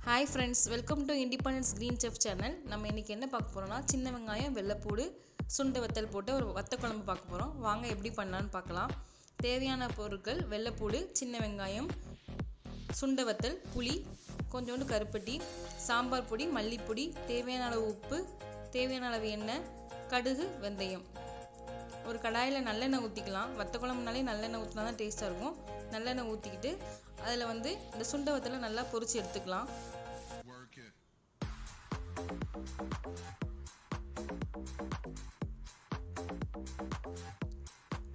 Hi friends, welcome to independence green chef channel. நம்ம இன்றைக்கி என்ன பார்க்க போகிறோம்னா, சின்ன வெங்காயம், வெள்ளைப்பூடு, சுண்டை வத்தல் போட்டு ஒரு வத்த குழம்பு பார்க்க போகிறோம். வாங்க எப்படி பண்ணலான்னு பார்க்கலாம். தேவையான பொருட்கள்: வெள்ளைப்பூடு, சின்ன வெங்காயம், சுண்டை வத்தல், புளி, கொஞ்சோண்டு கருப்பட்டி, சாம்பார் பொடி, மல்லிப்பொடி, தேவையான அளவு உப்பு, தேவையான அளவு எண்ணெய், கடுகு, வெந்தயம். ஒரு கடாயில் நல்லெண்ணெய் ஊற்றிக்கலாம். வத்த குழம்புனாலே நல்லெண்ணெய் ஊற்றினா தான் டேஸ்ட்டாக இருக்கும். நல்லெண்ணெய் ஊற்றிக்கிட்டு அதில் இந்த சுண்டை வத்தலை நல்லா பொரிச்சு எடுத்துக்கலாம்.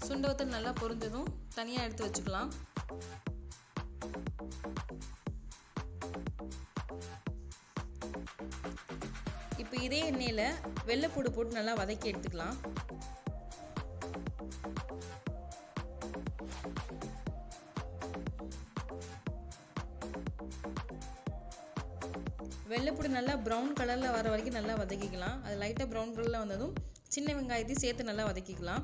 சுண்டை வத்தல் நல்லா பொரிஞ்சதும் தனியாக எடுத்து வச்சுக்கலாம். இப்போ இதே எண்ணெயில் வெள்ளைப்பூடு போட்டு நல்லா வதக்கி எடுத்துக்கலாம். வெள்ளைப்பூடு நல்லா ப்ரௌன் கலரில் வர வரைக்கும் நல்லா வதக்கிக்கலாம். அது லைட்டாக ப்ரௌன் கலரில் வந்ததும் சின்ன வெங்காயத்தையும் சேர்த்து நல்லா வதக்கிக்கலாம்.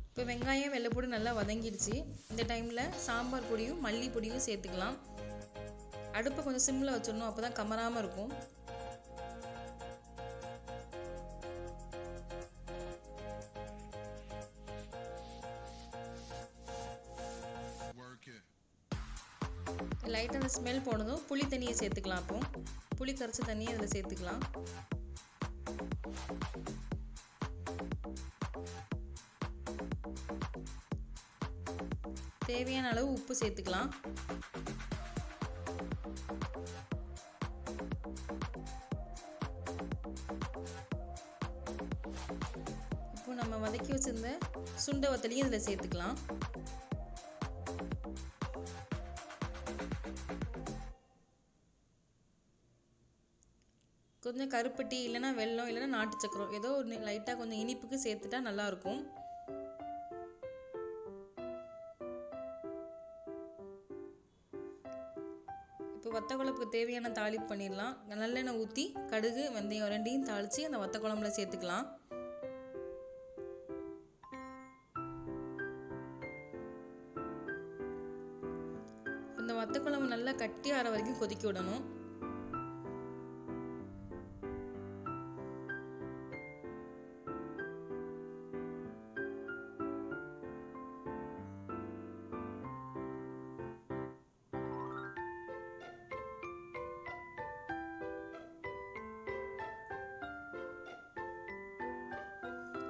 இப்போ வெங்காயம் வெள்ளைப்பூடு நல்லா வதங்கிடுச்சு. இந்த டைமில் சாம்பார் பொடியும் மல்லி பொடியும் சேர்த்துக்கலாம். அடுப்பை கொஞ்சம் சிம்மில் வச்சிடணும், அப்போ தான் கமராமல் இருக்கும். லைட்டாக அந்த ஸ்மெல் போனதும் புளி தண்ணியை சேர்த்துக்கலாம். அப்போ புளி கரைச்ச தண்ணியை அதில் சேர்த்துக்கலாம். தேவையான அளவு உப்பு சேர்த்துக்கலாம். இப்போ நம்ம வதக்கி வச்சிருந்த சுண்டை வத்தலையும் இதில் சேர்த்துக்கலாம். கொஞ்சம் கருப்பட்டி இல்லைன்னா வெல்லம் இல்லைன்னா நாட்டு சக்கரம், ஏதோ ஒன்று லைட்டாக கொஞ்சம் இனிப்புக்கு சேர்த்துட்டா நல்லாயிருக்கும். இப்போ வத்த குழம்புக்கு தேவையான தாளிப்பு பண்ணிடலாம். நல்லெண்ணெய் ஊற்றி கடுகு வெந்தயம் ரெண்டையும் தாளித்து அந்த வத்த குழம்புல சேர்த்துக்கலாம். இந்த வத்த குழம்பு நல்லா கட்டி ஆற வரைக்கும் கொதிக்க விடணும்.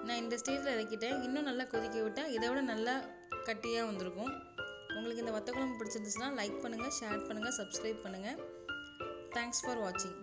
நான் இந்த ஸ்டேஜில் இறக்கிட்டேன். இன்னும் நல்லா கொதிக்க விட்டால் இதை விட நல்லா கட்டியாக வந்திருக்கும். உங்களுக்கு இந்த வத்த குழம்பு பிடிச்சிருந்துச்சுன்னா லைக் பண்ணுங்கள், ஷேர் பண்ணுங்கள், சப்ஸ்கிரைப் பண்ணுங்கள். தேங்க்ஸ் ஃபார் வாட்சிங்.